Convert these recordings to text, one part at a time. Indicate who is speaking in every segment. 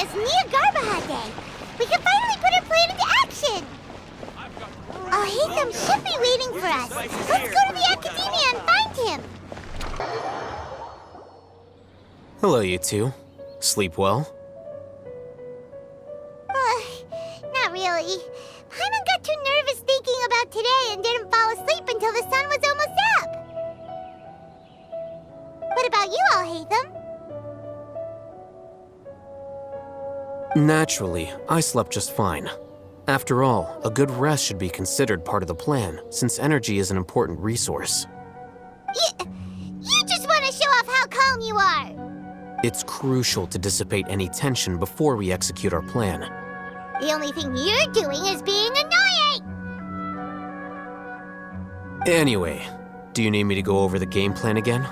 Speaker 1: Akademiya's Day. We can finally put our plan into action. Alhaitham should be waiting for us. Let's go to the Akademiya and find him.
Speaker 2: Hello, you two. Sleep well?
Speaker 1: Not really. Paimon got too nervous thinking about today and didn't fall asleep until the sun was almost up. What about you, Alhaitham?
Speaker 2: Naturally, I slept just fine. After all, a good rest should be considered part of the plan, since energy is an important resource.
Speaker 1: You just want to show off how calm you are!
Speaker 2: It's crucial to dissipate any tension before we execute our plan.
Speaker 1: The only thing you're doing is being annoying!
Speaker 2: Anyway, do you need me to go over the game plan again?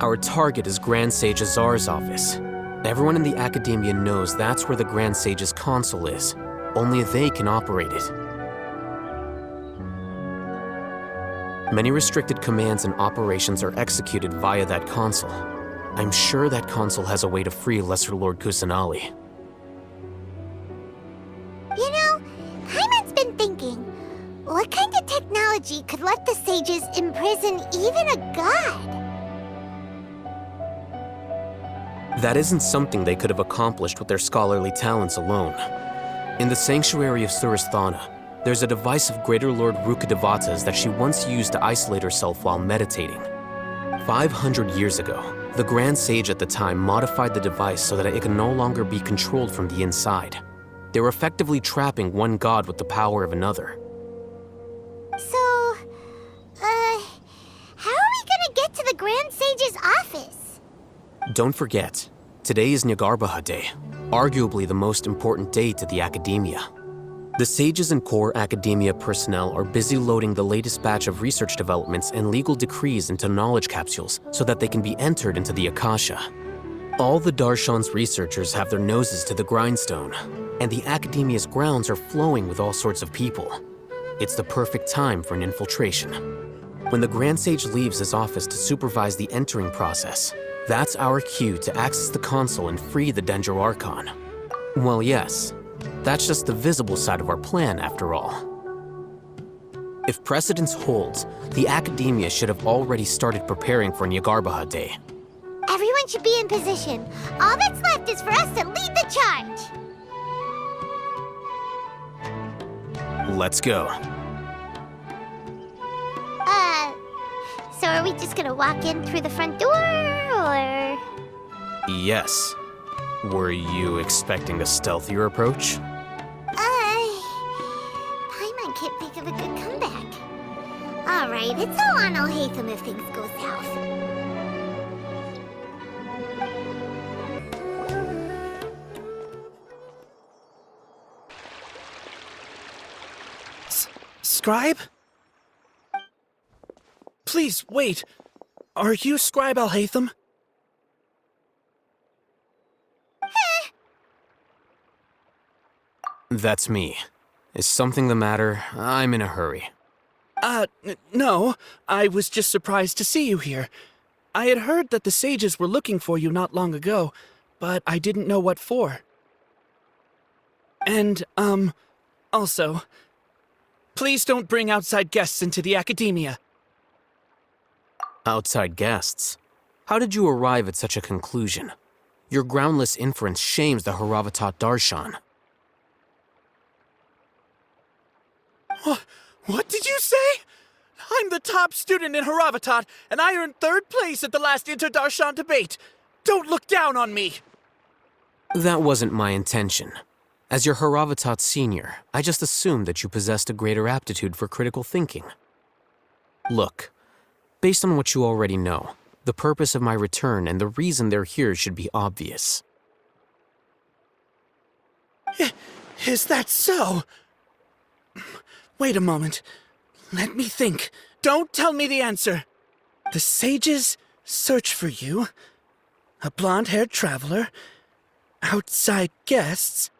Speaker 2: Our target is Grand Sage Azar's office. Everyone in the Akademiya knows that's where the Grand Sage's console is. Only they can operate it. Many restricted commands and operations are executed via that console. I'm sure that console has a way to free Lesser Lord Kusanali.
Speaker 1: You know, Paimon's been thinking, what kind of technology could let the sages imprison even a god?
Speaker 2: That isn't something they could have accomplished with their scholarly talents alone. In the sanctuary of Suristhana, there's a device of Greater Lord Rukkhadevata's that she once used to isolate herself while meditating. 500 years ago, the Grand Sage at the time modified the device so that it could no longer be controlled from the inside. They were effectively trapping one god with the power of another.
Speaker 1: So, how are we gonna get to the Grand Sage's office?
Speaker 2: Don't forget, today is Day, arguably the most important day to the Akademiya. The sages and core Akademiya personnel are busy loading the latest batch of research developments and legal decrees into knowledge capsules so that they can be entered into the Akasha. All the Darshan's researchers have their noses to the grindstone, and the Akademiya's grounds are flowing with all sorts of people. It's the perfect time for an infiltration. When the Grand Sage leaves his office to supervise the entering process, that's our cue to access the console and free the Dendro Archon. Well, yes, that's just the visible side of our plan, after all. If precedence holds, the Akademiya should have already started preparing for Day.
Speaker 1: Everyone should be in position. All that's left is for us to lead the charge.
Speaker 2: Let's go.
Speaker 1: So are we just gonna walk in through the front door, or...?
Speaker 2: Yes. Were you expecting a stealthier approach?
Speaker 1: Paimon can't think of a good comeback. Alright, it's all on Alhaitham if things go south.
Speaker 3: Scribe? Please, wait. Are you Scribe Alhaitham?
Speaker 2: That's me. Is something the matter? I'm in a hurry.
Speaker 3: No. I was just surprised to see you here. I had heard that the sages were looking for you not long ago, but I didn't know what for. And, also, please don't bring outside guests into the Akademiya.
Speaker 2: Outside guests? How did you arrive at such a conclusion? Your groundless inference shames the Haravatat Darshan.
Speaker 3: What did you say? I'm the top student in Haravatat, and I earned 3rd place at the last Inter-Darshan debate. Don't look down on me!
Speaker 2: That wasn't my intention. As your Haravatat senior, I just assumed that you possessed a greater aptitude for critical thinking. Look, based on what you already know, the purpose of my return and the reason they're here should be obvious.
Speaker 3: Is that so? Wait a moment. Let me think. Don't tell me the answer. The sages search for you. A blonde-haired traveler. Outside guests.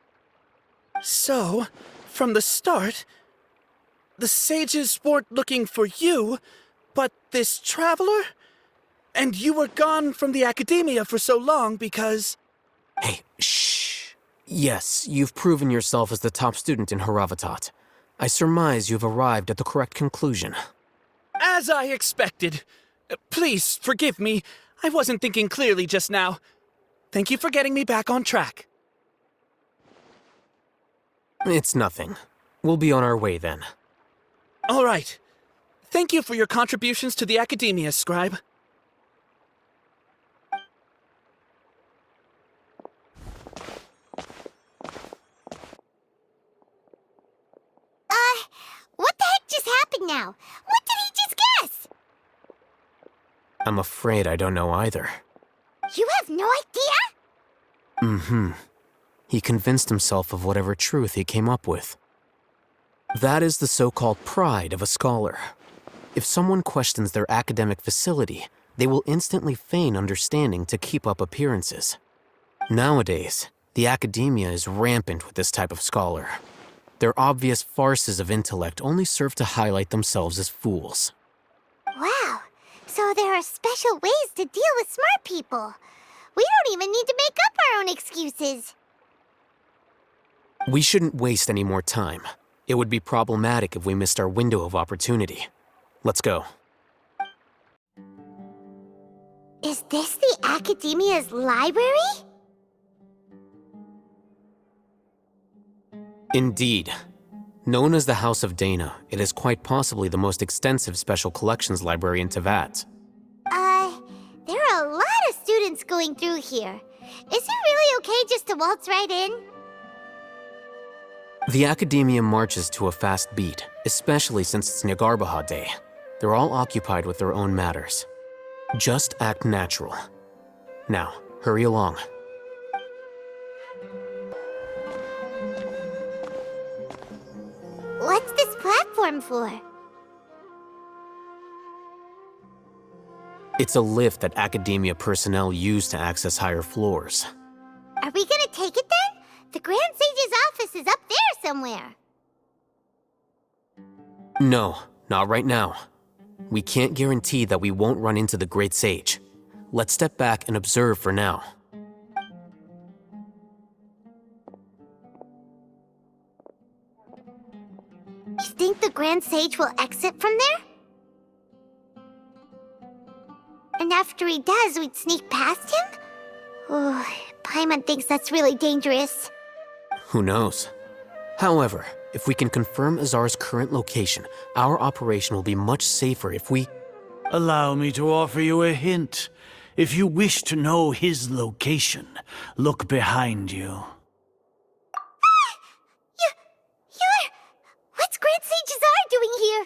Speaker 3: So, from the start, the sages weren't looking for you, but this traveler? And you were gone from the Akademiya for so long because...
Speaker 2: Hey, shh. Yes, you've proven yourself as the top student in Haravatat. I surmise you've arrived at the correct conclusion.
Speaker 3: As I expected. Please, forgive me. I wasn't thinking clearly just now. Thank you for getting me back on track.
Speaker 2: It's nothing. We'll be on our way then.
Speaker 3: All right. Thank you for your contributions to the Akademiya, Scribe.
Speaker 1: What the heck just happened now? What did he just guess?
Speaker 2: I'm afraid I don't know either.
Speaker 1: You have no idea?
Speaker 2: He convinced himself of whatever truth he came up with. That is the so-called pride of a scholar. If someone questions their academic facility, they will instantly feign understanding to keep up appearances. Nowadays, the Akademiya is rampant with this type of scholar. Their obvious farces of intellect only serve to highlight themselves as fools.
Speaker 1: Wow, so there are special ways to deal with smart people. We don't even need to make up our own excuses.
Speaker 2: We shouldn't waste any more time. It would be problematic if we missed our window of opportunity. Let's go.
Speaker 1: Is this the Akademiya's library?
Speaker 2: Indeed. Known as the House of Dana, it is quite possibly the most extensive special collections library in Teyvat.
Speaker 1: There are a lot of students going through here. Is it really okay just to waltz right in?
Speaker 2: The Akademiya marches to a fast beat, especially since it's Jnagarbha. They're all occupied with their own matters. Just act natural. Now, hurry along.
Speaker 1: What's this platform for?
Speaker 2: It's a lift that Akademiya personnel use to access higher floors.
Speaker 1: Are we gonna take it then? The Grand Sage's office is up there somewhere.
Speaker 2: No, not right now. We can't guarantee that we won't run into the Great Sage. Let's step back and observe for now.
Speaker 1: You think the Grand Sage will exit from there? And after he does, we'd sneak past him? Oh, Paimon thinks that's really dangerous.
Speaker 2: Who knows? However, if we can confirm Azar's current location, our operation will be much safer if we...
Speaker 4: Allow me to offer you a hint. If you wish to know his location, look behind you.
Speaker 1: What's Grand Sage Azar doing here?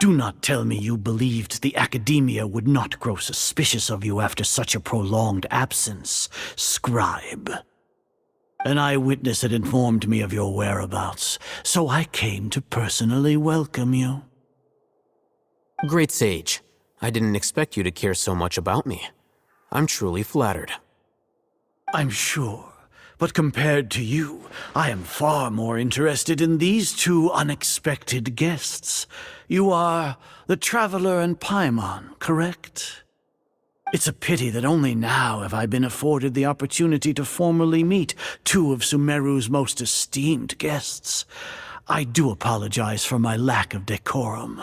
Speaker 4: Do not tell me you believed the Akademiya would not grow suspicious of you after such a prolonged absence, Scribe. An eyewitness had informed me of your whereabouts, so I came to personally welcome you.
Speaker 2: Great Sage, I didn't expect you to care so much about me. I'm truly flattered.
Speaker 4: I'm sure, but compared to you, I am far more interested in these two unexpected guests. You are the Traveler and Paimon, correct? It's a pity that only now have I been afforded the opportunity to formally meet two of Sumeru's most esteemed guests. I do apologize for my lack of decorum.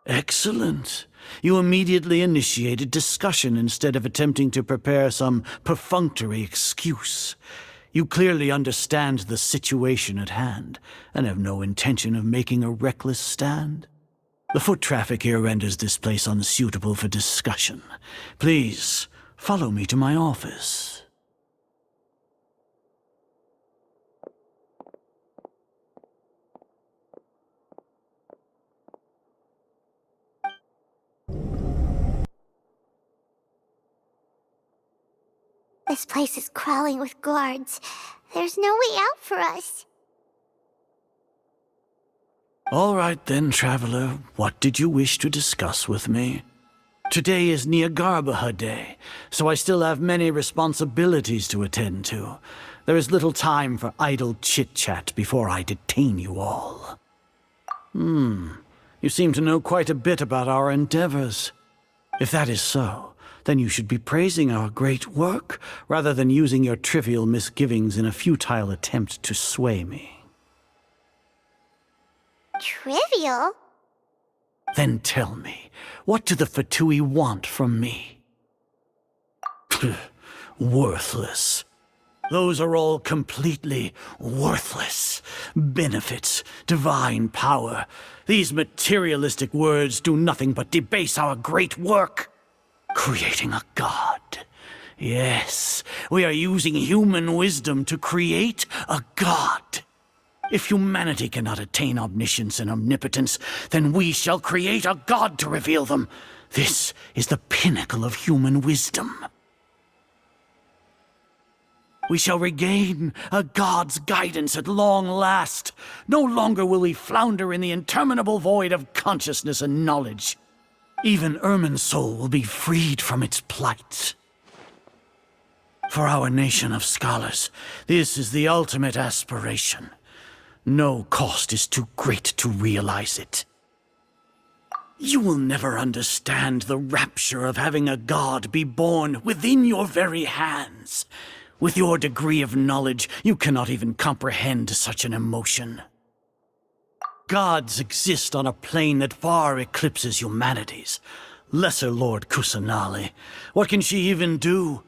Speaker 4: Excellent. You immediately initiated discussion instead of attempting to prepare some perfunctory excuse. You clearly understand the situation at hand, and have no intention of making a reckless stand. The foot traffic here renders this place unsuitable for discussion. Please, follow me to my office.
Speaker 1: This place is crawling with guards. There's no way out for us.
Speaker 4: All right then, Traveler. What did you wish to discuss with me? Today is Jnagarbha Day, so I still have many responsibilities to attend to. There is little time for idle chit-chat before I detain you all. You seem to know quite a bit about our endeavors. If that is so, then you should be praising our great work, rather than using your trivial misgivings in a futile attempt to sway me.
Speaker 1: Trivial?
Speaker 4: Then tell me, what do the Fatui want from me? Worthless. Those are all completely worthless. Benefits, divine power. These materialistic words do nothing but debase our great work. Creating a god. Yes, we are using human wisdom to create a god. If humanity cannot attain omniscience and omnipotence, then we shall create a god to reveal them. This is the pinnacle of human wisdom. We shall regain a god's guidance at long last. No longer will we flounder in the interminable void of consciousness and knowledge. Even Ermin's soul will be freed from its plight. For our nation of scholars, this is the ultimate aspiration. No cost is too great to realize it. You will never understand the rapture of having a god be born within your very hands. With your degree of knowledge, you cannot even comprehend such an emotion. Gods exist on a plane that far eclipses humanity's. Lesser Lord Kusanali, what can she even do?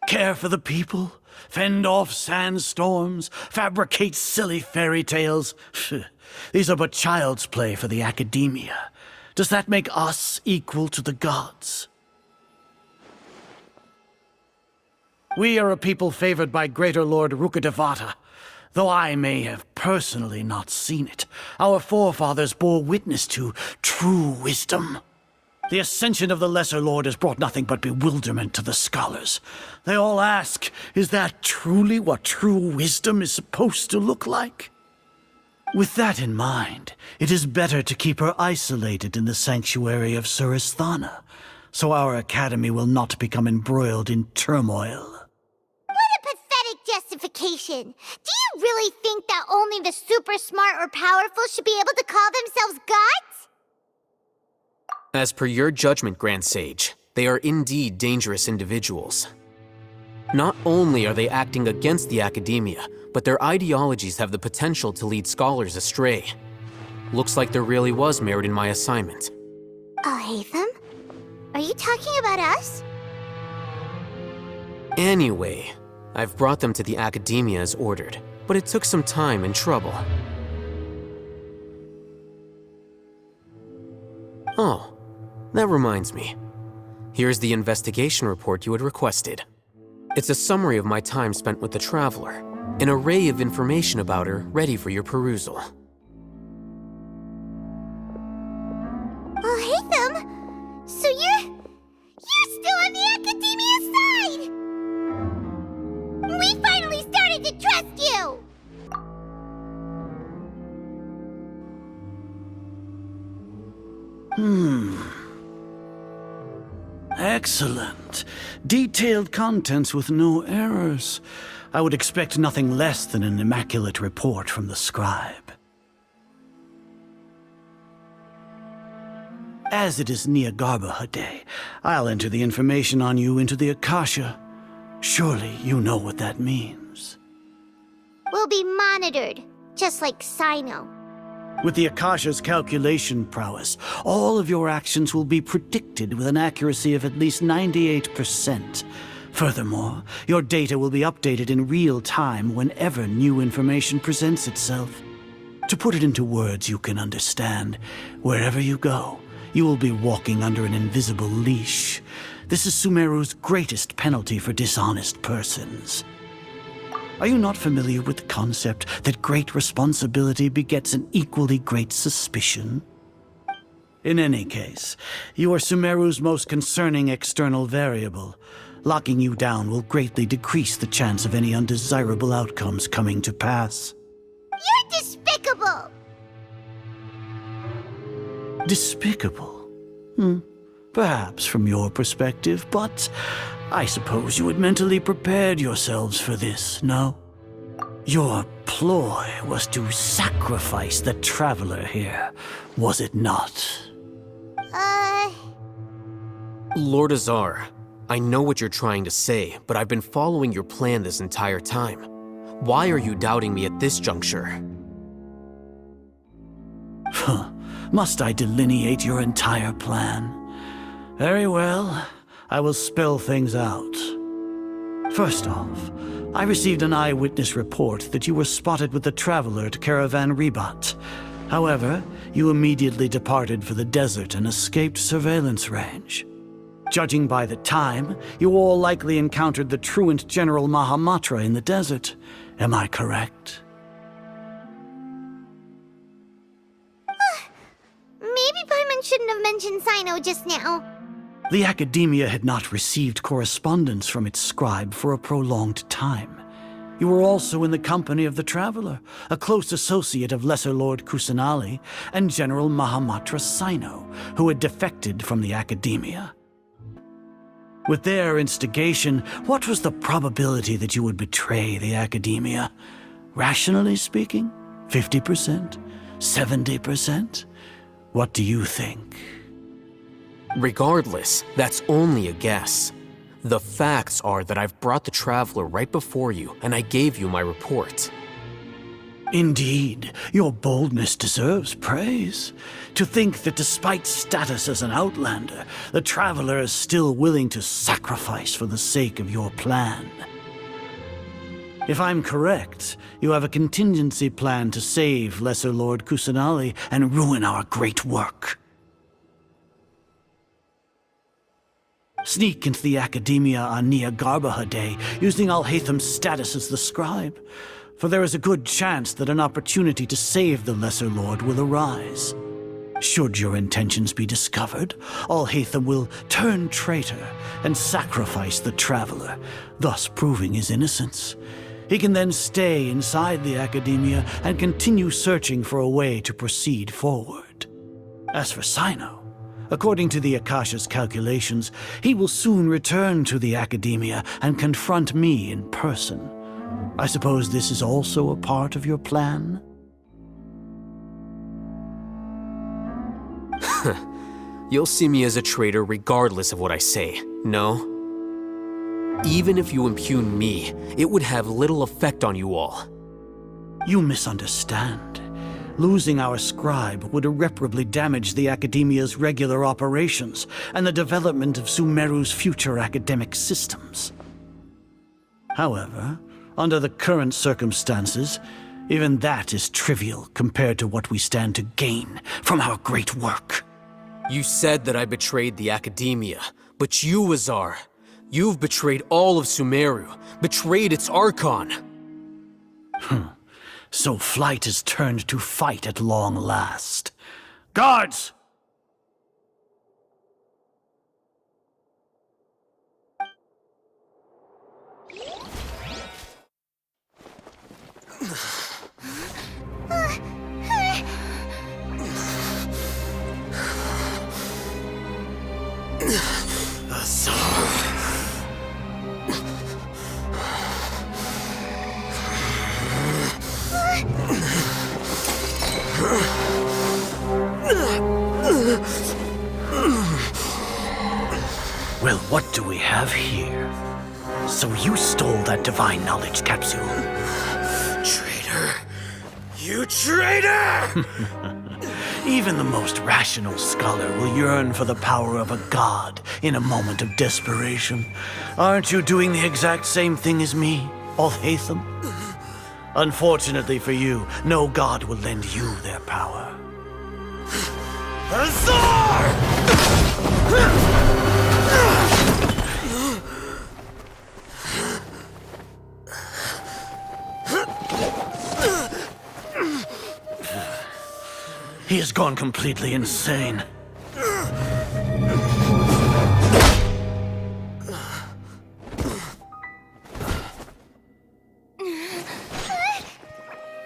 Speaker 4: Care for the people? Fend off sandstorms? Fabricate silly fairy tales? These are but child's play for the Akademiya. Does that make us equal to the gods? We are a people favored by Greater Lord Rukkhadevata. Though I may have personally not seen it, our forefathers bore witness to true wisdom. The ascension of the Lesser Lord has brought nothing but bewilderment to the scholars. They all ask, is that truly what true wisdom is supposed to look like? With that in mind, it is better to keep her isolated in the sanctuary of Surasthana, so our academy will not become embroiled in turmoil.
Speaker 1: Justification. Do you really think that only the super smart or powerful should be able to call themselves gods?
Speaker 2: As per your judgment, Grand Sage, they are indeed dangerous individuals. Not only are they acting against the Akademiya, but their ideologies have the potential to lead scholars astray. Looks like there really was merit in my assignment.
Speaker 1: Haytham? Are you talking about us?
Speaker 2: Anyway, I've brought them to the Akademiya as ordered, but it took some time and trouble. Oh, that reminds me. Here's the investigation report you had requested. It's a summary of my time spent with the Traveler, an array of information about her ready for your perusal.
Speaker 1: Haytham, so you're still on the Akademiya side! We finally started to trust you!
Speaker 4: Excellent. Detailed contents with no errors. I would expect nothing less than an immaculate report from the scribe. As it is Jnagarbha, I'll enter the information on you into the Akasha. Surely you know what that means.
Speaker 1: We'll be monitored, just like Sino.
Speaker 4: With the Akasha's calculation prowess, all of your actions will be predicted with an accuracy of at least 98%. Furthermore, your data will be updated in real time whenever new information presents itself. To put it into words you can understand, wherever you go, you will be walking under an invisible leash. This is Sumeru's greatest penalty for dishonest persons. Are you not familiar with the concept that great responsibility begets an equally great suspicion? In any case, you are Sumeru's most concerning external variable. Locking you down will greatly decrease the chance of any undesirable outcomes coming to pass.
Speaker 1: You're despicable!
Speaker 4: Despicable? Perhaps from your perspective, but I suppose you had mentally prepared yourselves for this, no? Your ploy was to sacrifice the traveler here, was it not?
Speaker 2: Lord Azar, I know what you're trying to say, but I've been following your plan this entire time. Why are you doubting me at this juncture?
Speaker 4: Must I delineate your entire plan? Very well, I will spell things out. First off, I received an eyewitness report that you were spotted with the traveler at Caravan Ribat. However, you immediately departed for the desert and escaped surveillance range. Judging by the time, you all likely encountered the truant General Mahamatra in the desert. Am I correct?
Speaker 1: Maybe Paimon shouldn't have mentioned Sino just now.
Speaker 4: The Akademiya had not received correspondence from its scribe for a prolonged time. You were also in the company of the Traveler, a close associate of Lesser Lord Kusanali and General Mahamatra Sino, who had defected from the Akademiya. With their instigation, what was the probability that you would betray the Akademiya? Rationally speaking, 50%? 70%? What do you think?
Speaker 2: Regardless, that's only a guess. The facts are that I've brought the Traveler right before you, and I gave you my report.
Speaker 4: Indeed, your boldness deserves praise. To think that despite status as an outlander, the Traveler is still willing to sacrifice for the sake of your plan. If I'm correct, you have a contingency plan to save Lesser Lord Kusanali and ruin our great work. Sneak into the Akademiya on Jnagarbha using Alhaitham's status as the scribe, for there is a good chance that an opportunity to save the Lesser Lord will arise. Should your intentions be discovered, Alhaitham will turn traitor and sacrifice the Traveler, thus proving his innocence. He can then stay inside the Akademiya and continue searching for a way to proceed forward. As for Sino, according to the Akasha's calculations, he will soon return to the Akademiya and confront me in person. I suppose this is also a part of your plan?
Speaker 2: You'll see me as a traitor regardless of what I say, no? Even if you impugn me, it would have little effect on you all.
Speaker 4: You misunderstand. Losing our scribe would irreparably damage the Akademiya's regular operations and the development of Sumeru's future academic systems. However, under the current circumstances, even that is trivial compared to what we stand to gain from our great work.
Speaker 2: You said that I betrayed the Akademiya, but you, Azar, you've betrayed all of Sumeru, betrayed its Archon.
Speaker 4: So flight has turned to fight at long last. Guards! Well, what do we have here? So you stole that divine knowledge capsule.
Speaker 2: Traitor! You traitor!
Speaker 4: Even the most rational scholar will yearn for the power of a god in a moment of desperation. Aren't you doing the exact same thing as me, Alhaitham? Unfortunately for you, no god will lend you their power.
Speaker 2: Azar!
Speaker 4: He has gone completely insane.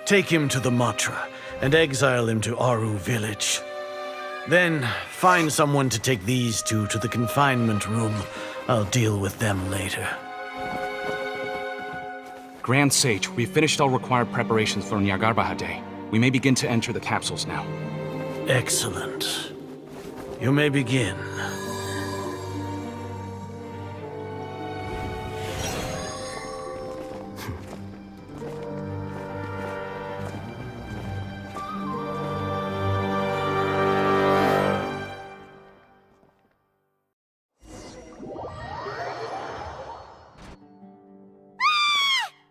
Speaker 4: Take him to the Matra and exile him to Aru village. Then find someone to take these two to the confinement room. I'll deal with them later.
Speaker 5: Grand Sage, we've finished all required preparations for Jnagarbha. We may begin to enter the capsules now.
Speaker 4: Excellent. You may begin.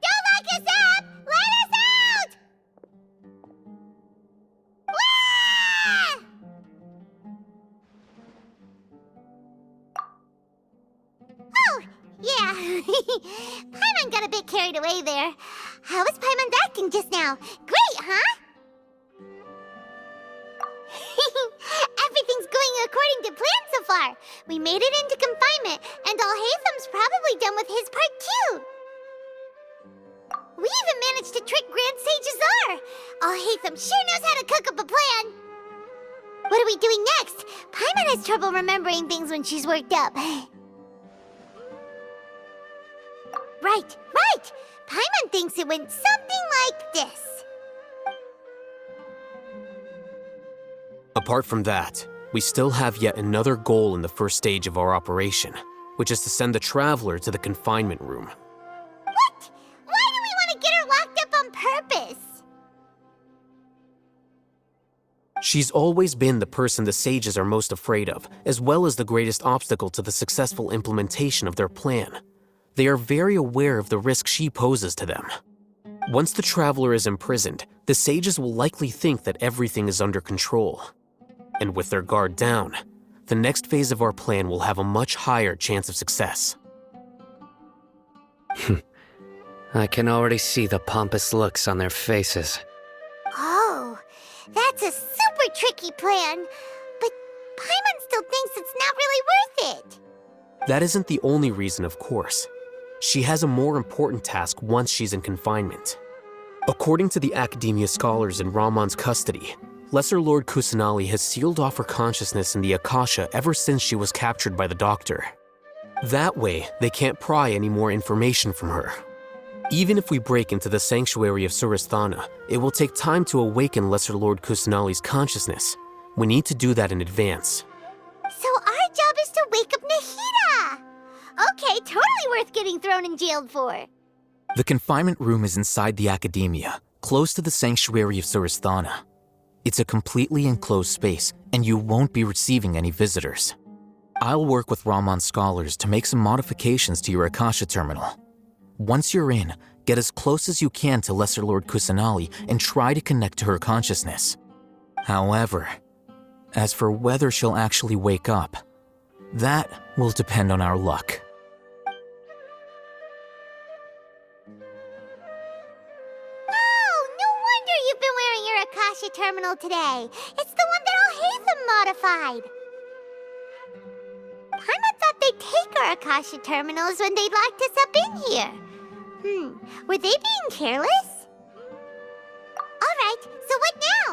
Speaker 1: Don't lock us up! Let us out! Ah! Oh, yeah. Paimon got a bit carried away there. How was Paimon acting just now? Great, huh? Everything's going according to plan so far. We made it into confinement, and Alhaitham's probably done with his part too. We even managed to trick Grand Sage Azar. Alhaitham sure knows how to cook up a plan. What are we doing next? Paimon has trouble remembering things when she's worked up. Right. Paimon thinks it went something like this.
Speaker 2: Apart from that, we still have yet another goal in the first stage of our operation, which is to send the Traveler to the confinement room.
Speaker 1: What? Why do we want to get her locked up on purpose?
Speaker 2: She's always been the person the sages are most afraid of, as well as the greatest obstacle to the successful implementation of their plan. They are very aware of the risk she poses to them. Once the Traveler is imprisoned, the sages will likely think that everything is under control. And with their guard down, the next phase of our plan will have a much higher chance of success.
Speaker 6: I can already see the pompous looks on their faces.
Speaker 1: Oh, that's a super tricky plan. But Paimon still thinks it's not really worth it.
Speaker 2: That isn't the only reason, of course. She has a more important task once she's in confinement. According to the Akademiya scholars in Ramon's custody, Lesser Lord Kusanali has sealed off her consciousness in the Akasha ever since she was captured by the Doctor. That way, they can't pry any more information from her. Even if we break into the sanctuary of Surasthana, it will take time to awaken Lesser Lord Kusanali's consciousness. We need to do that in advance.
Speaker 1: So our job is to wake up Nahida! Okay, totally worth getting thrown in jail for.
Speaker 7: The confinement room is inside the Akademiya, close to the sanctuary of Surasthana. It's a completely enclosed space, and you won't be receiving any visitors. I'll work with Ramon's scholars to make some modifications to your Akasha terminal. Once you're in, get as close as you can to Lesser Lord Kusanali and try to connect to her consciousness. However, as for whether she'll actually wake up, that will depend on our luck.
Speaker 1: You've been wearing your Akasha terminal today. It's the one that Alhaitham modified. Paimon thought they'd take our Akasha terminals when they'd locked us up in here. Were they being careless? Alright, so what now?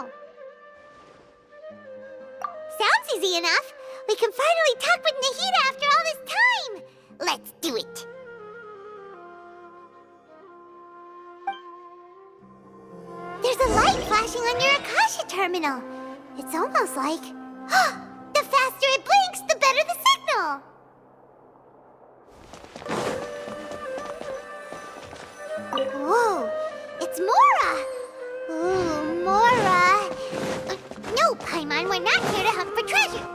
Speaker 1: Sounds easy enough. We can finally talk with Nahida after all this time. Let's do it. There's a light flashing on your Akasha terminal. It's almost like... the faster it blinks, the better the signal! Whoa, it's Mora! Ooh, Mora! No, Paimon, we're not here to hunt for treasure.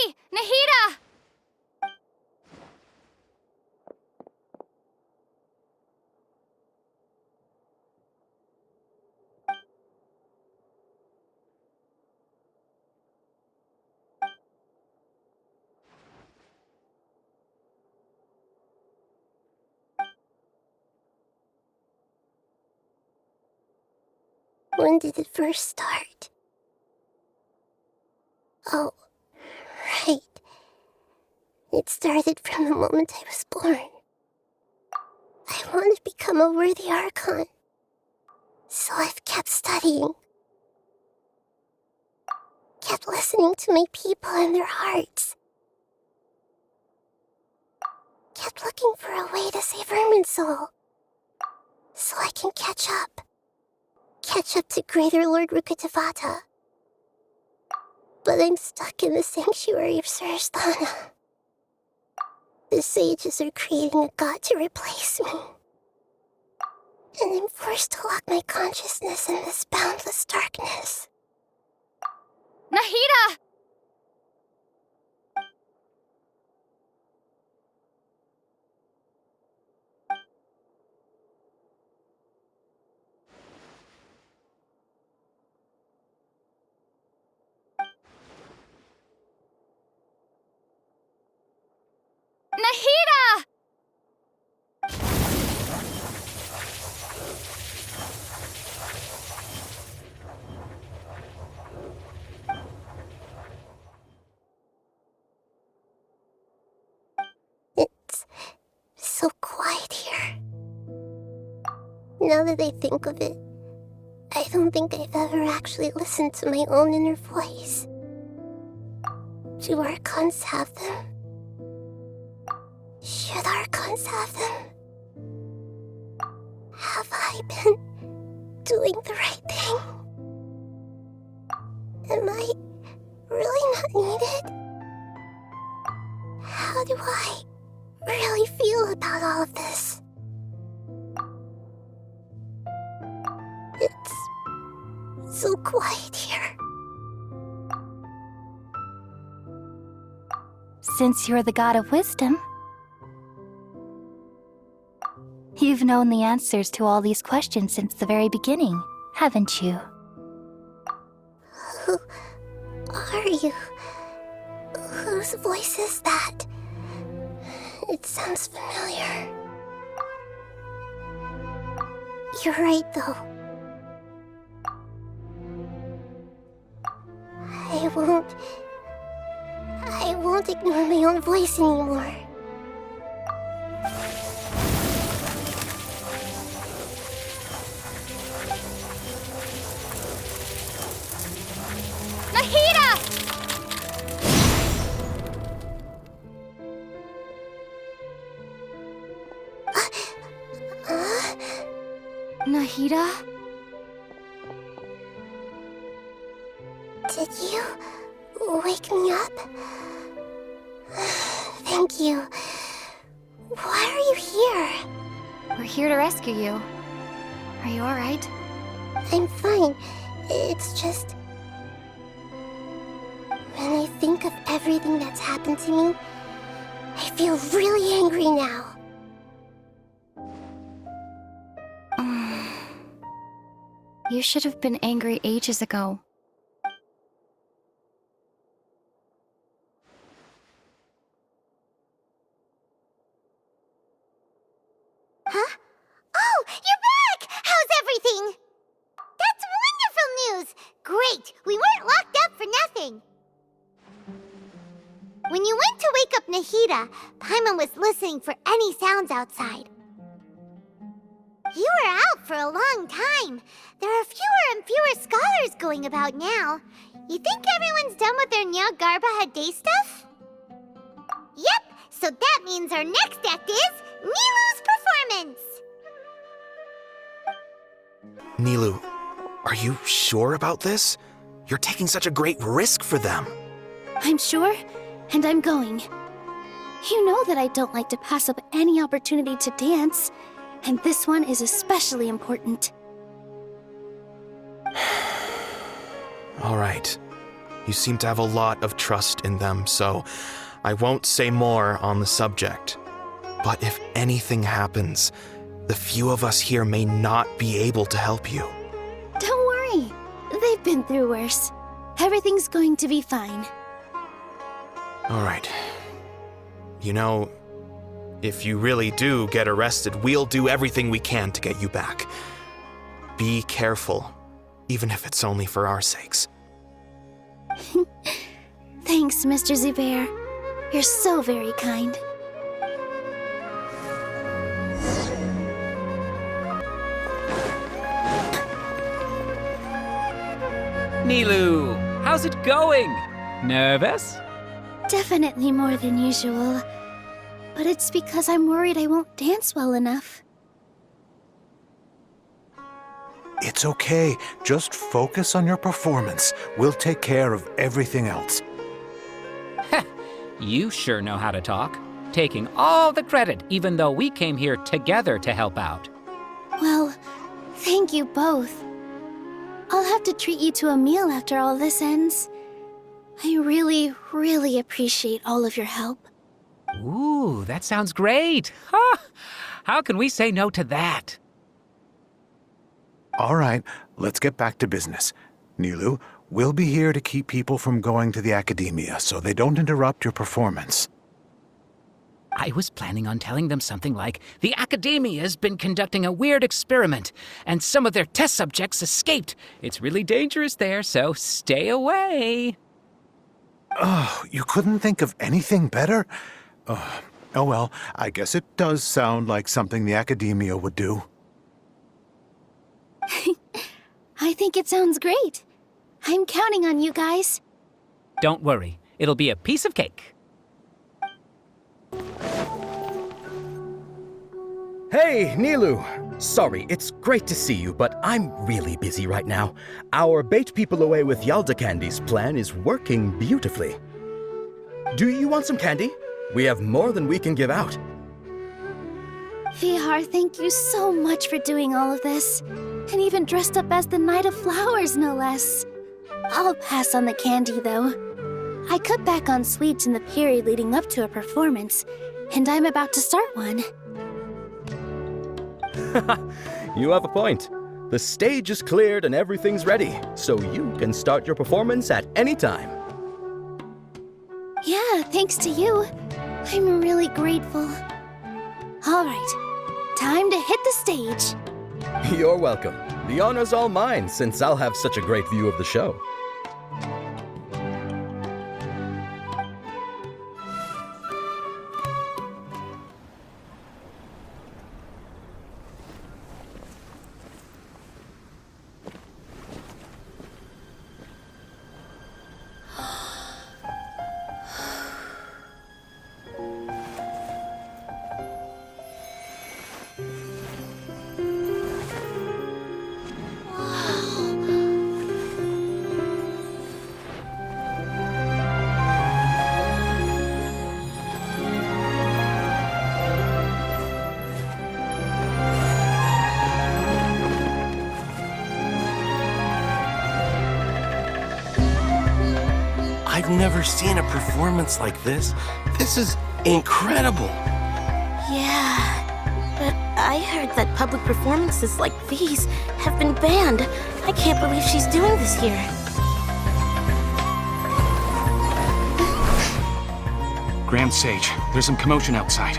Speaker 8: Hey! Nahida!
Speaker 9: When did it first start? Oh, right. It started from the moment I was born. I want to become a worthy Archon. So I've kept studying. Kept listening to my people and their hearts. Kept looking for a way to save Irminsul. So I can catch up. Catch up to Greater Lord Rukkhadevata. But I'm stuck in the sanctuary of Suristhana. The sages are creating a god to replace me. And I'm forced to lock my consciousness in this boundless darkness.
Speaker 8: Nahida! Nahida!
Speaker 9: It's so quiet here. Now that I think of it, I don't think I've ever actually listened to my own inner voice. Do Archons have them? Should Archons have them? Have I been doing the right thing? Am I really not needed? How do I really feel about all of this? It's so quiet here.
Speaker 8: Since you're the god of wisdom, you've known the answers to all these questions since the very beginning, haven't you?
Speaker 9: Who are you? Whose voice is that? It sounds familiar. You're right, though. I won't ignore my own voice anymore.
Speaker 8: Nahida! Nahida?
Speaker 9: Did you wake me up? Thank you. Why are you here?
Speaker 8: We're here to rescue you. Are you alright?
Speaker 9: I'm fine. It's just... when I think of everything that's happened to me, I feel really angry now.
Speaker 8: You should have been angry ages ago.
Speaker 1: Huh? Oh, you're back! How's everything? That's wonderful news! Great! We weren't locked up for nothing! When you went to wake up Nahida, Paimon was listening for any sounds outside. You were out for a long time. There are fewer and fewer scholars going about now. You think everyone's done with their Jnagarbha stuff? Yep, so that means our next act is Nilou's performance!
Speaker 10: Nilou, are you sure about this? You're taking such a great risk for them.
Speaker 11: I'm sure, and I'm going. You know that I don't like to pass up any opportunity to dance, and this one is especially important.
Speaker 10: All right. You seem to have a lot of trust in them, so I won't say more on the subject. But if anything happens, the few of us here may not be able to help you.
Speaker 11: Don't worry. They've been through worse. Everything's going to be fine.
Speaker 10: All right. You know, if you really do get arrested, we'll do everything we can to get you back. Be careful, even if it's only for our sakes.
Speaker 11: Thanks, Mr. Zubair. You're so very kind.
Speaker 12: Nilou, how's it going? Nervous?
Speaker 11: Definitely more than usual. But it's because I'm worried I won't dance well enough.
Speaker 4: It's okay. Just focus on your performance. We'll take care of everything else.
Speaker 12: You sure know how to talk. Taking all the credit, even though we came here together to help out.
Speaker 11: Well, thank you both. I'll have to treat you to a meal after all this ends. I really, really appreciate all of your help.
Speaker 12: Ooh, that sounds great. Huh? How can we say no to that?
Speaker 4: All right, let's get back to business. Nilou, we'll be here to keep people from going to the Akademiya so they don't interrupt your performance.
Speaker 12: I was planning on telling them something like, the Akademiya's been conducting a weird experiment, and some of their test subjects escaped. It's really dangerous there, so stay away.
Speaker 4: Oh, you couldn't think of anything better? Oh well, I guess it does sound like something the Akademiya would do.
Speaker 11: I think it sounds great. I'm counting on you guys.
Speaker 12: Don't worry, it'll be a piece of cake.
Speaker 13: Hey, Nilou! Sorry, it's great to see you, but I'm really busy right now. Our Bait People Away with Yalda Candies plan is working beautifully. Do you want some candy? We have more than we can give out.
Speaker 11: Vihar, thank you so much for doing all of this. And even dressed up as the Knight of Flowers, no less. I'll pass on the candy, though. I cut back on sweets in the period leading up to a performance, and I'm about to start one.
Speaker 13: You have a point. The stage is cleared and everything's ready, so you can start your performance at any time.
Speaker 11: Yeah, thanks to you. I'm really grateful. All right, time to hit the stage.
Speaker 13: You're welcome. The honor's all mine, since I'll have such a great view of the show.
Speaker 10: I've never seen a performance like this. This is incredible.
Speaker 9: Yeah, but I heard that public performances like these have been banned. I can't believe she's doing this here.
Speaker 5: Grand Sage, there's some commotion outside.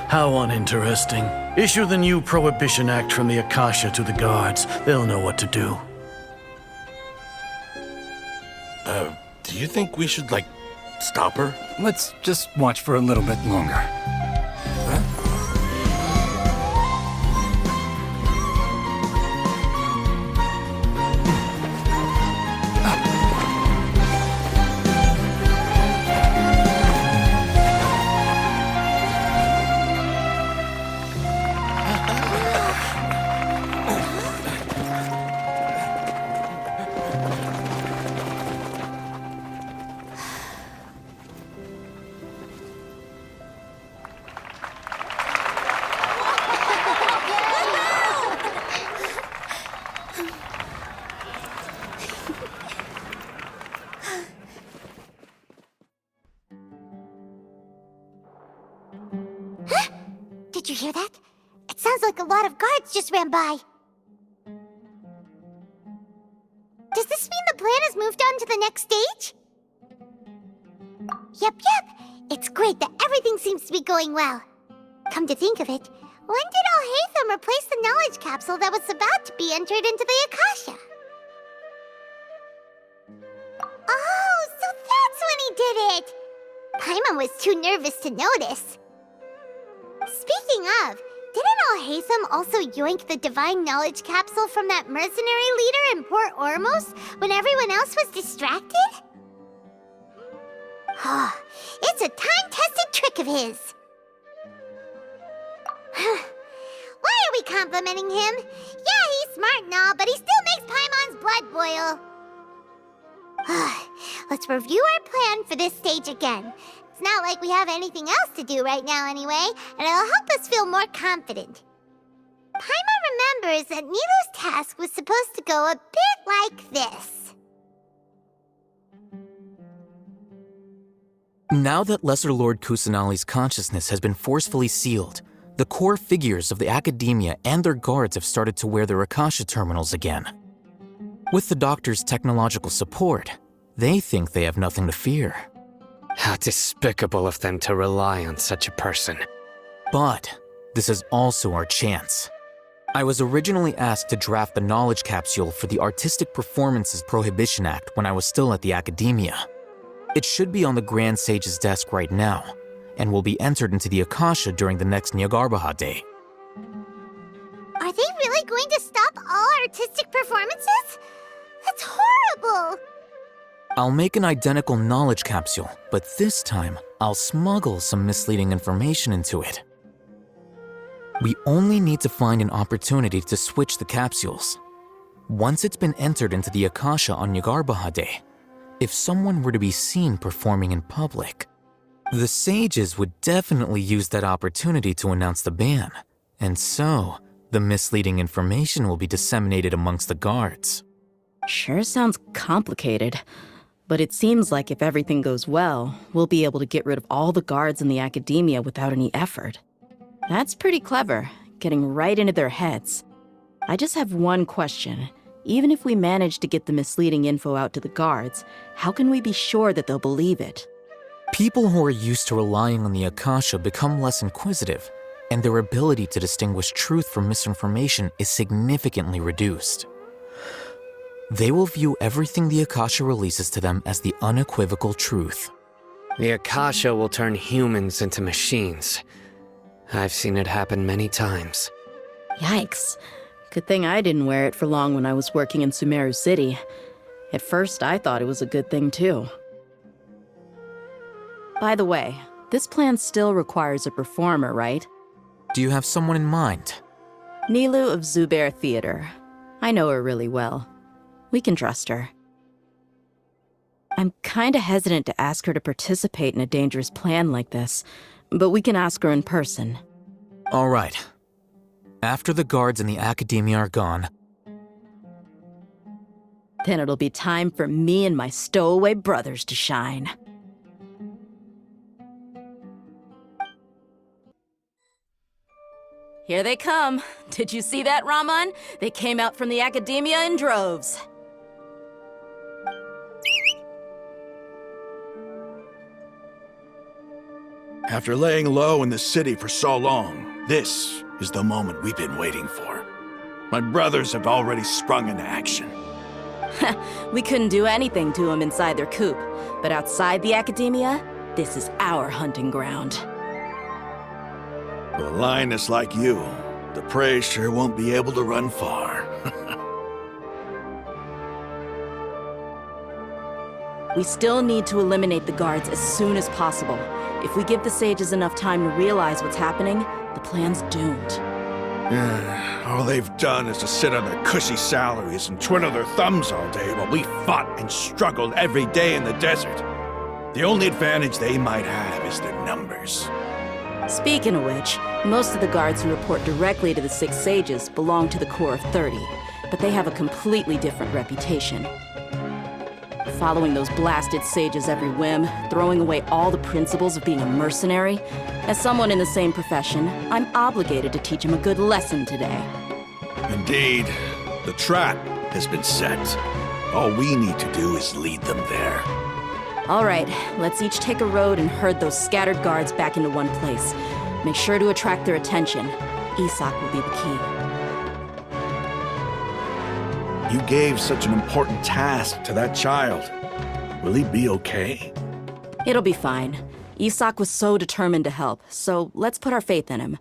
Speaker 4: How uninteresting. Issue the new Prohibition Act from the Akasha to the guards. They'll know what to do.
Speaker 10: Do you think we should, stop her?
Speaker 14: Let's just watch for a little bit longer.
Speaker 1: you hear that? It sounds like a lot of guards just ran by. Does this mean the plan has moved on to the next stage? Yep. It's great that everything seems to be going well. Come to think of it, when did Alhaitham replace the knowledge capsule that was about to be entered into the Akasha? Oh, so that's when he did it! Paimon was too nervous to notice. Speaking of, didn't Alhaitham also yoink the divine knowledge capsule from that mercenary leader in Port Ormos when everyone else was distracted? It's a time-tested trick of his. Why are we complimenting him? Yeah, he's smart and all, but he still makes Paimon's blood boil. Let's review our plan for this stage again. It's not like we have anything else to do right now anyway, and it'll help us feel more confident. Paimon remembers that Nilu's task was supposed to go a bit like this.
Speaker 7: Now that Lesser Lord Kusanali's consciousness has been forcefully sealed, the core figures of the Akademiya and their guards have started to wear their Akasha terminals again. With the Doctor's technological support, they think they have nothing to fear.
Speaker 6: How despicable of them to rely on such a person.
Speaker 7: But this is also our chance. I was originally asked to draft the knowledge capsule for the Artistic Performances Prohibition Act when I was still at the Akademiya. It should be on the Grand Sage's desk right now, and will be entered into the Akasha during the next Jnagarbha Day.
Speaker 1: Are they really going to stop all artistic performances? That's horrible!
Speaker 7: I'll make an identical knowledge capsule, but this time, I'll smuggle some misleading information into it. We only need to find an opportunity to switch the capsules. Once it's been entered into the Akasha on Jnagarbha Day, if someone were to be seen performing in public, the sages would definitely use that opportunity to announce the ban, and so the misleading information will be disseminated amongst the guards.
Speaker 15: Sure sounds complicated, but it seems like if everything goes well, we'll be able to get rid of all the guards in the Akademiya without any effort. That's pretty clever, getting right into their heads. I just have one question. Even if we manage to get the misleading info out to the guards, how can we be sure that they'll believe it?
Speaker 7: People who are used to relying on the Akasha become less inquisitive, and their ability to distinguish truth from misinformation is significantly reduced. They will view everything the Akasha releases to them as the unequivocal truth.
Speaker 6: The Akasha will turn humans into machines. I've seen it happen many times.
Speaker 15: Yikes. Good thing I didn't wear it for long when I was working in Sumeru City. At first, I thought it was a good thing too. By the way, this plan still requires a performer, right?
Speaker 7: Do you have someone in mind?
Speaker 15: Nilu of Zubair Theater. I know her really well. We can trust her. I'm kinda hesitant to ask her to participate in a dangerous plan like this, but we can ask her in person.
Speaker 7: All right. After the guards in the Akademiya are gone,
Speaker 15: then it'll be time for me and my stowaway brothers to shine. Here they come. Did you see that, Raman? They came out from the Akademiya in droves.
Speaker 16: After laying low in the city for so long, this is the moment we've been waiting for. My brothers have already sprung into action.
Speaker 15: We couldn't do anything to them inside their coop, but outside the Akademiya, this is our hunting ground.
Speaker 16: With a lioness like you, the prey sure won't be able to run far.
Speaker 15: We still need to eliminate the guards as soon as possible. If we give the sages enough time to realize what's happening, the plan's doomed.
Speaker 16: All they've done is to sit on their cushy salaries and twiddle their thumbs all day while we fought and struggled every day in the desert. The only advantage they might have is their numbers.
Speaker 15: Speaking of which, most of the guards who report directly to the 6 sages belong to the Corps of 30, but they have a completely different reputation. following those blasted sages every whim, throwing away all the principles of being a mercenary. As someone in the same profession, I'm obligated to teach him a good lesson today.
Speaker 16: Indeed, the trap has been set. All we need to do is lead them there.
Speaker 15: All right, let's each take a road and herd those scattered guards back into one place. Make sure to attract their attention. Isak will be the key.
Speaker 16: You gave such an important task to that child. Will he be okay?
Speaker 15: It'll be fine. Isak was so determined to help, so let's put our faith in him.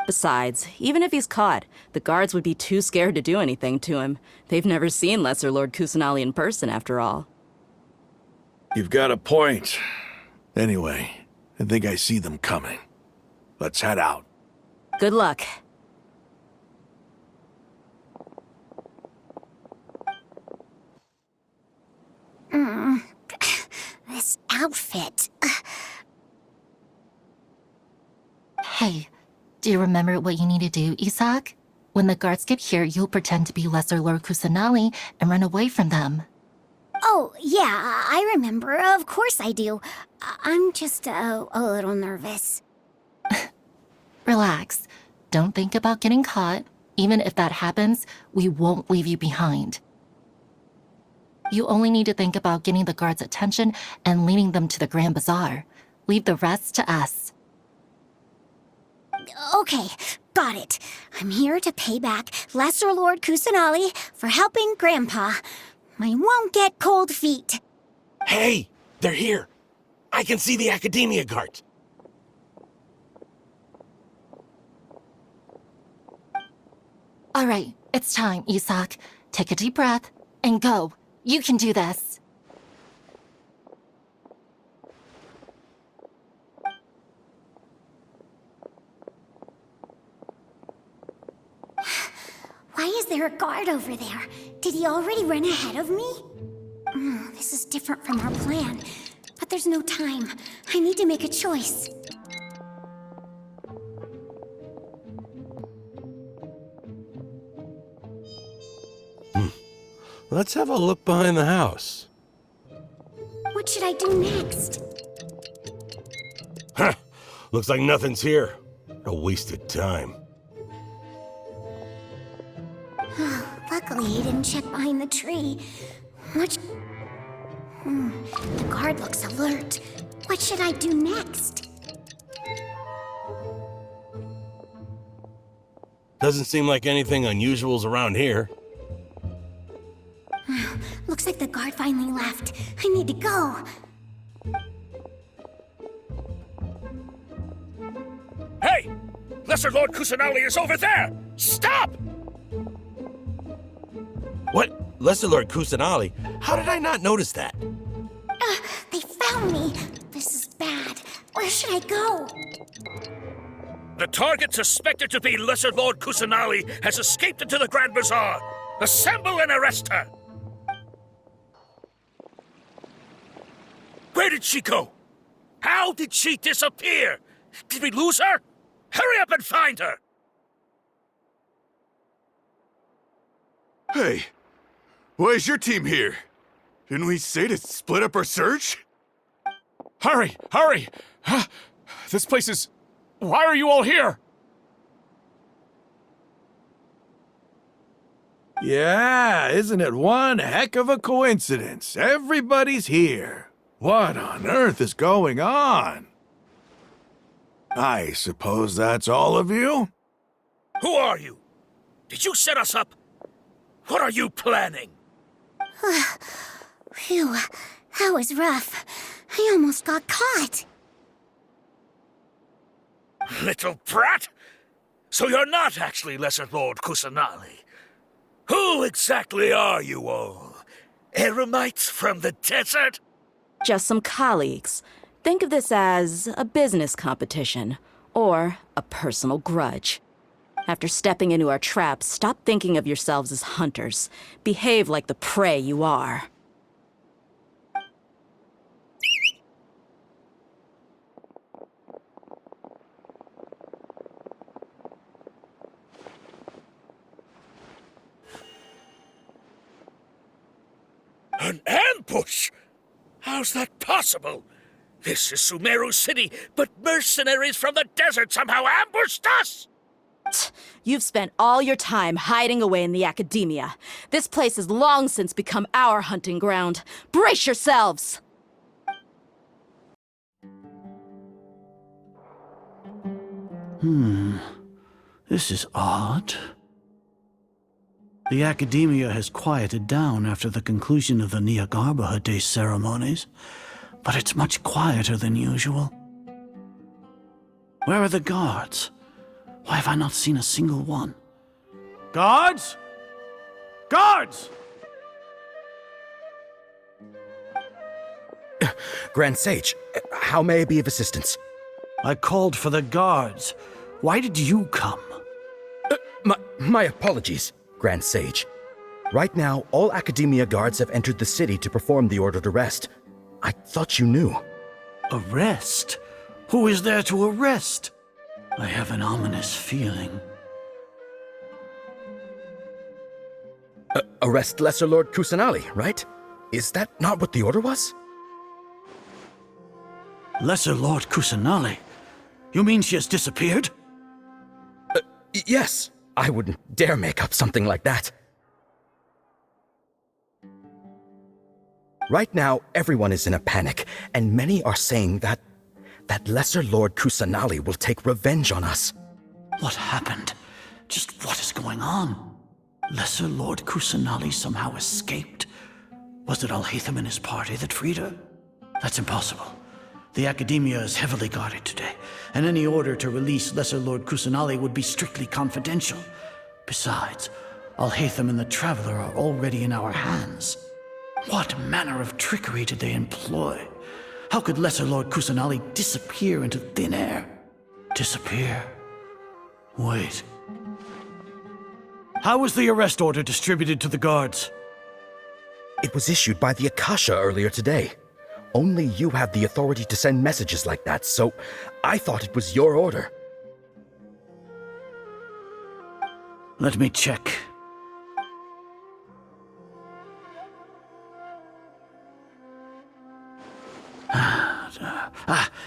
Speaker 15: Besides, even if he's caught, the guards would be too scared to do anything to him. They've never seen Lesser Lord Kusanali in person, after all.
Speaker 16: You've got a point. Anyway, I think I see them coming. Let's head out.
Speaker 15: Good luck.
Speaker 1: This outfit.
Speaker 17: Hey, do you remember what you need to do, Isak? When the guards get here, you'll pretend to be Lesser Lord Kusanali and run away from them.
Speaker 1: Oh, yeah, I remember. Of course I do. I'm just a little nervous.
Speaker 17: Relax. Don't think about getting caught. Even if that happens, we won't leave you behind. You only need to think about getting the guards' attention and leading them to the Grand Bazaar. Leave the rest to us.
Speaker 1: Okay, got it. I'm here to pay back Lesser Lord Kusanali for helping Grandpa. I won't get cold feet.
Speaker 18: Hey, they're here. I can see the Akademiya guards.
Speaker 17: All right, it's time, Isak. Take a deep breath and go. You can do this.
Speaker 1: Why is there a guard over there? Did he already run ahead of me? This is different from our plan. But there's no time. I need to make a choice.
Speaker 18: Let's have a look behind the house.
Speaker 1: What should I do next?
Speaker 18: Huh! Looks like nothing's here. A wasted time.
Speaker 1: Luckily, he didn't check behind the tree. The guard looks alert. What should I do next?
Speaker 18: Doesn't seem like anything unusual's around here.
Speaker 1: Looks like the guard finally left. I need to go.
Speaker 19: Hey! Lesser Lord Kusanali is over there! Stop!
Speaker 18: What? Lesser Lord Kusanali? How did I not notice that?
Speaker 1: They found me. This is bad. Where should I go?
Speaker 19: The target suspected to be Lesser Lord Kusanali has escaped into the Grand Bazaar. Assemble and arrest her! Where did she go? How did she disappear? Did we lose her? Hurry up and find her!
Speaker 20: Hey, why is your team here? Didn't we say to split up our search?
Speaker 19: Hurry! Hurry! This place is... Why are you all here?
Speaker 16: Yeah, isn't it one heck of a coincidence? Everybody's here. What on earth is going on? I suppose that's all of you?
Speaker 19: Who are you? Did you set us up? What are you planning?
Speaker 1: Phew, that was rough. I almost got caught.
Speaker 19: Little brat! So you're not actually Lesser Lord Kusanali. Who exactly are you all? Eremites from the desert?
Speaker 15: Just some colleagues. Think of this as a business competition, or a personal grudge. After stepping into our traps, stop thinking of yourselves as hunters. Behave like the prey you are.
Speaker 19: An ambush! ambush? How's that possible? This is Sumeru City, but mercenaries from the desert somehow ambushed us!
Speaker 15: You've spent all your time hiding away in the Akademiya. This place has long since become our hunting ground. Brace yourselves!
Speaker 4: This is odd. The Akademiya has quieted down after the conclusion of the Jnagarbha ceremonies, but it's much quieter than usual. Where are the guards? Why have I not seen a single one? Guards? Guards!
Speaker 13: Grand Sage, how may I be of assistance?
Speaker 4: I called for the guards. Why did you come?
Speaker 13: My apologies, Grand Sage. Right now, all Akademiya guards have entered the city to perform the ordered arrest. I thought you knew.
Speaker 4: Arrest? Who is there to arrest? I have an ominous feeling.
Speaker 13: Arrest Lesser Lord Kusanali, right? Is that not what the order was?
Speaker 4: Lesser Lord Kusanali? You mean she has disappeared?
Speaker 13: Yes. I wouldn't dare make up something like that. Right now, everyone is in a panic, and many are saying that Lesser Lord Kusanali will take revenge on us.
Speaker 4: What happened? Just what is going on? Lesser Lord Kusanali somehow escaped? Was it Alhaitham and his party that freed her? That's impossible. The Akademiya is heavily guarded today, and any order to release Lesser Lord Kusanali would be strictly confidential. Besides, Alhaitham and the Traveler are already in our hands. What manner of trickery did they employ? How could Lesser Lord Kusanali disappear into thin air? Disappear? Wait. How was the arrest order distributed to the guards?
Speaker 13: It was issued by the Akasha earlier today. Only you have the authority to send messages like that, so I thought it was your order.
Speaker 4: Let me check.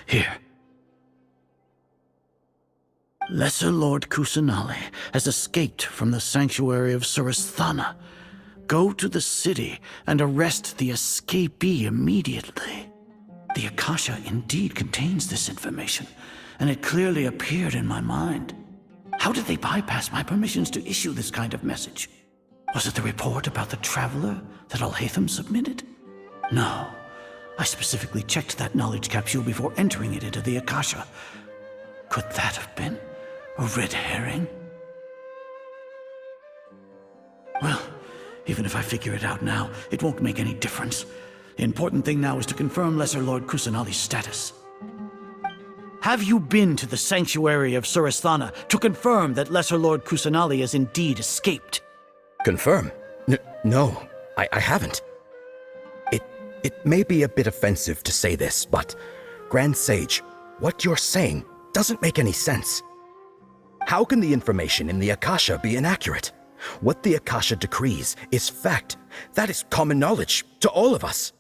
Speaker 4: Here. Lesser Lord Kusanali has escaped from the sanctuary of Surasthana. Go to the city and arrest the escapee immediately. The Akasha indeed contains this information, and it clearly appeared in my mind. How did they bypass my permissions to issue this kind of message? Was it the report about the Traveler that Alhaitham submitted? No. I specifically checked that knowledge capsule before entering it into the Akasha. Could that have been a red herring? Well, even if I figure it out now, it won't make any difference. The important thing now is to confirm Lesser Lord Kusanali's status. Have you been to the sanctuary of Surasthana to confirm that Lesser Lord Kusanali has indeed escaped?
Speaker 13: Confirm? No, I haven't. It may be a bit offensive to say this, but Grand Sage, what you're saying doesn't make any sense. How can the information in the Akasha be inaccurate? What the Akasha decrees is fact. That is common knowledge to all of us.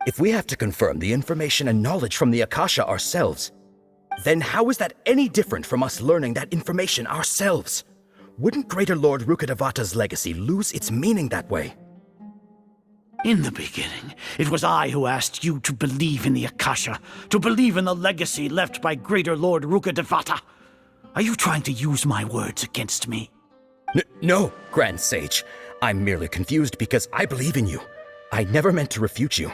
Speaker 13: If we have to confirm the information and knowledge from the Akasha ourselves, then how is that any different from us learning that information ourselves? Wouldn't Greater Lord Rukkhadevata's legacy lose its meaning that way?
Speaker 4: In the beginning, it was I who asked you to believe in the Akasha, to believe in the legacy left by Greater Lord Rukkhadevata. Are you trying to use my words against me?
Speaker 13: No, Grand Sage. I'm merely confused because I believe in you. I never meant to refute you.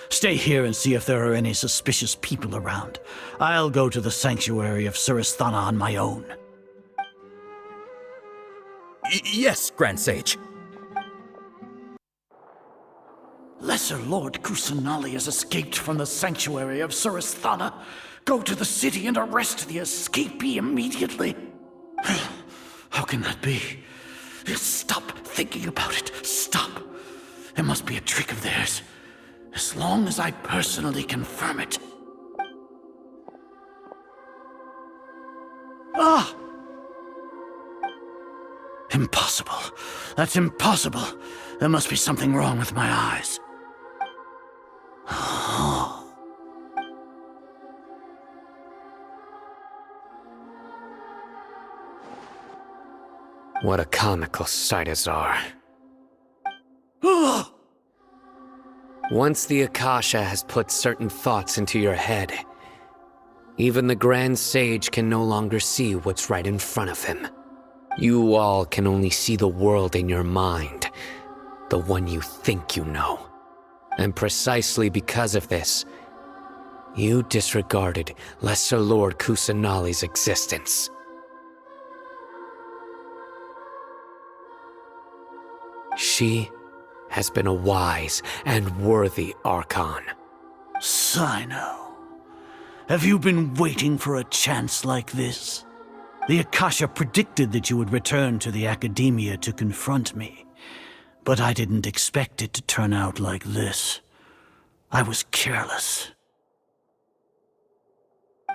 Speaker 4: Stay here and see if there are any suspicious people around. I'll go to the sanctuary of Surasthana on my own.
Speaker 13: Yes, Grand Sage.
Speaker 4: Lesser Lord Kusanali has escaped from the sanctuary of Surasthana. Go to the city and arrest the escapee immediately. How can that be? Stop thinking about it. Stop. It must be a trick of theirs. As long as I personally confirm it. Ah! Impossible. That's impossible. There must be something wrong with my eyes.
Speaker 6: What a comical sight, Azar. Once the Akasha has put certain thoughts into your head, even the Grand Sage can no longer see what's right in front of him. You all can only see the world in your mind, the one you think you know. And precisely because of this, you disregarded Lesser Lord Kusanali's existence. She has been a wise and worthy Archon.
Speaker 4: Cyno, have you been waiting for a chance like this? The Akasha predicted that you would return to the Akademiya to confront me, but I didn't expect it to turn out like this. I was careless.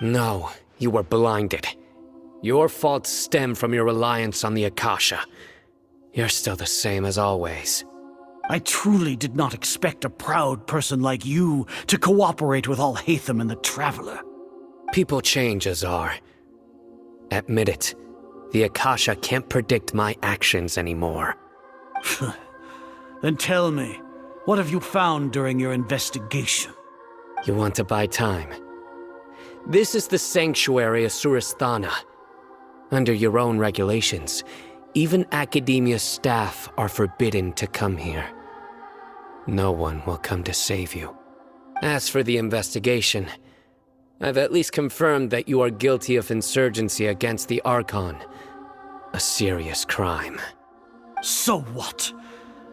Speaker 6: No, you were blinded. Your faults stem from your reliance on the Akasha. You're still the same as always.
Speaker 4: I truly did not expect a proud person like you to cooperate with Alhaitham and the Traveler.
Speaker 6: People change, Azar. Admit it. The Akasha can't predict my actions anymore.
Speaker 4: Then tell me, what have you found during your investigation?
Speaker 6: You want to buy time? This is the sanctuary of Suristhana. Under your own regulations, even Akademiya staff are forbidden to come here. No one will come to save you. As for the investigation, I've at least confirmed that you are guilty of insurgency against the Archon. A serious crime.
Speaker 4: So what?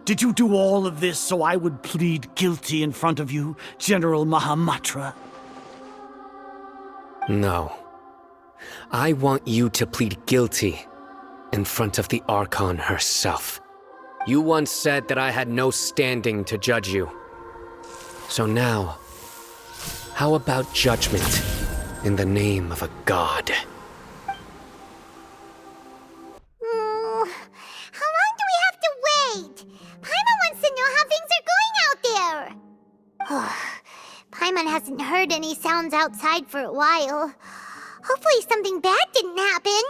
Speaker 4: Did you do all of this so I would plead guilty in front of you, General Mahamatra?
Speaker 6: No. I want you to plead guilty in front of the Archon herself. You once said that I had no standing to judge you. So now, how about judgment in the name of a god?
Speaker 1: How long do we have to wait? Paimon wants to know how things are going out there. Paimon hasn't heard any sounds outside for a while. Hopefully something bad didn't happen.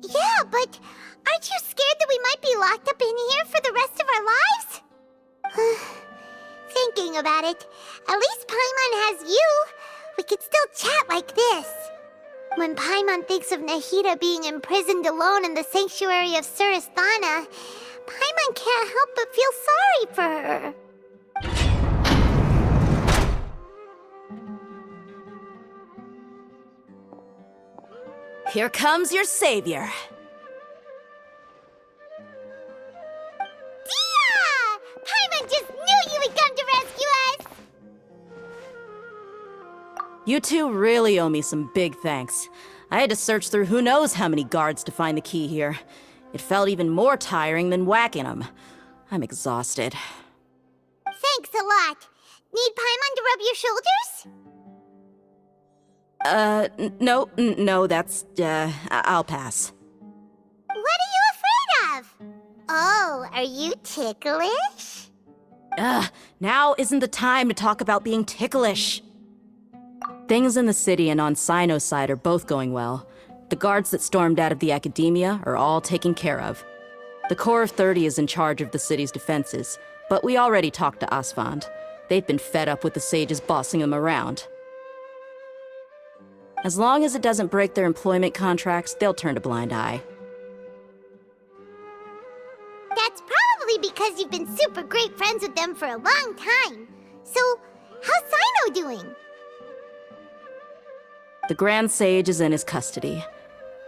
Speaker 1: Yeah, but aren't you scared that we might be locked up in here for the rest of our lives? Thinking about it, at least Paimon has you. We could still chat like this. When Paimon thinks of Nahida being imprisoned alone in the sanctuary of Suristhana, Paimon can't help but feel sorry for her.
Speaker 15: Here comes your savior.
Speaker 1: Dia! Paimon just knew you would come to rescue us!
Speaker 15: You two really owe me some big thanks. I had to search through who knows how many guards to find the key here. It felt even more tiring than whacking them. I'm exhausted.
Speaker 1: Thanks a lot. Need Paimon to rub your shoulders?
Speaker 15: No, that's, I'll pass.
Speaker 1: What are you afraid of? Oh, are you ticklish?
Speaker 15: Now isn't the time to talk about being ticklish. Things in the city and on Cyno's side are both going well. The guards that stormed out of the Akademiya are all taken care of. The Corps of 30 is in charge of the city's defenses, but we already talked to Asfand. They've been fed up with the sages bossing them around. As long as it doesn't break their employment contracts, they'll turn a blind eye.
Speaker 1: That's probably because you've been super great friends with them for a long time. So, how's Cyno doing?
Speaker 15: The Grand Sage is in his custody.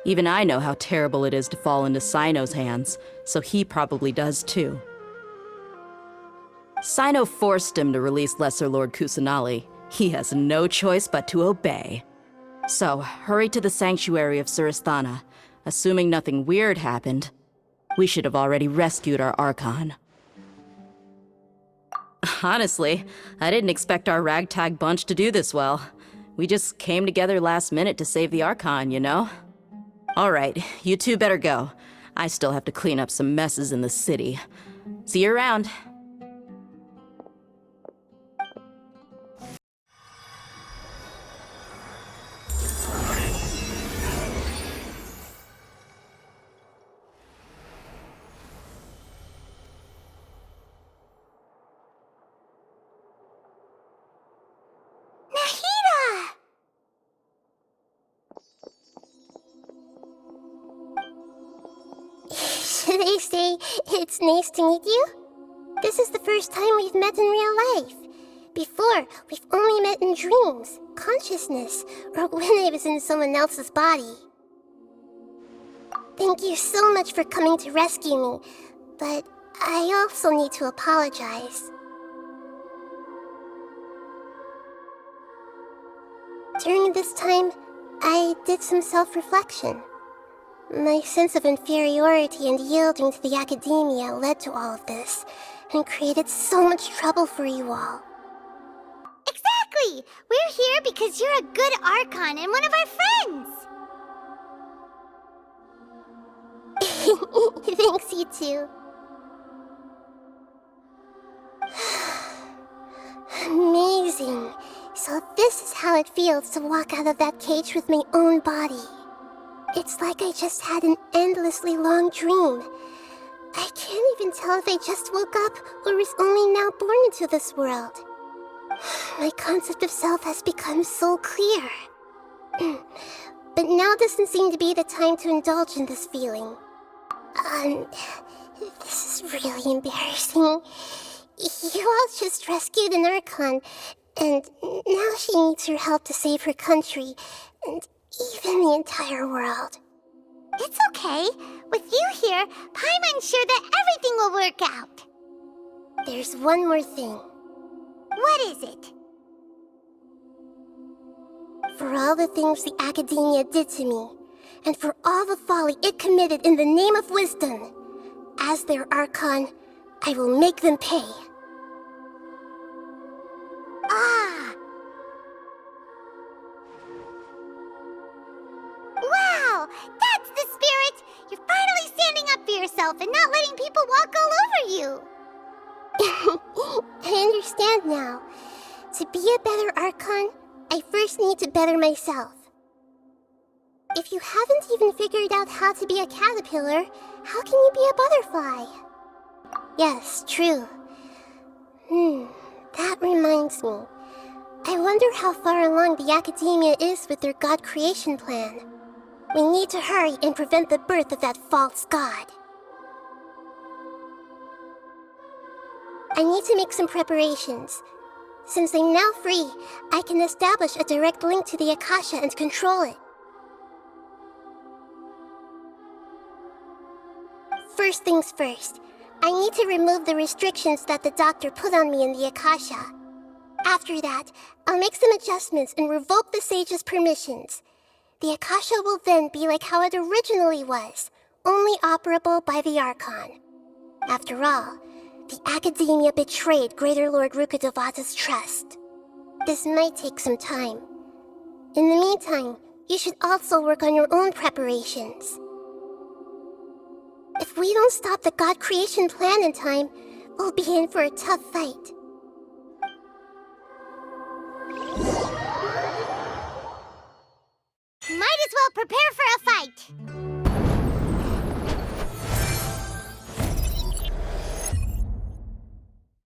Speaker 15: Even I know how terrible it is to fall into Cyno's hands, so he probably does too. Cyno forced him to release Lesser Lord Kusanali. He has no choice but to obey. So, hurry to the sanctuary of Suristhana. Assuming nothing weird happened, we should have already rescued our Archon. Honestly, I didn't expect our ragtag bunch to do this well. We just came together last minute to save the Archon, you know? Alright, you two better go. I still have to clean up some messes in the city. See you around.
Speaker 1: Nahida!
Speaker 9: Should I say it's nice to meet you? This is the first time we've met in real life. Before, we've only met in dreams, consciousness, or when I was in someone else's body. Thank you so much for coming to rescue me, but I also need to apologize. During this time, I did some self-reflection. My sense of inferiority and yielding to the Akademiya led to all of this, and created so much trouble for you all.
Speaker 1: Exactly! We're here because you're a good Archon and one of our friends!
Speaker 9: Thanks, you too. Amazing. So this is how it feels to walk out of that cage with my own body. It's like I just had an endlessly long dream. I can't even tell if I just woke up or was only now born into this world. My concept of self has become so clear. But now doesn't seem to be the time to indulge in this feeling. This is really embarrassing. You all just rescued an Archon, and now she needs your help to save her country, and even the entire world.
Speaker 1: It's okay. With you here, Paimon's sure that everything will work out.
Speaker 9: There's one more thing.
Speaker 1: What is it?
Speaker 9: For all the things the Akademiya did to me, and for all the folly it committed in the name of wisdom, as their Archon, I will make them pay.
Speaker 1: Ah! Wow! That's the spirit! You're finally standing up for yourself and not letting people walk all over you!
Speaker 9: I understand now. To be a better Archon, I first need to better myself. If you haven't even figured out how to be a caterpillar, how can you be a butterfly? Yes, true. That reminds me. I wonder how far along the Akademiya is with their god creation plan. We need to hurry and prevent the birth of that false god. I need to make some preparations. Since I'm now free, I can establish a direct link to the Akasha and control it. First things first, I need to remove the restrictions that the doctor put on me in the Akasha. After that, I'll make some adjustments and revoke the sage's permissions. The Akasha will then be like how it originally was, only operable by the Archon. After all, the Akademiya betrayed Greater Lord Rukkhadevata's trust. This might take some time. In the meantime, you should also work on your own preparations. If we don't stop the god creation plan in time, we'll be in for a tough fight.
Speaker 1: Might as well prepare for a fight!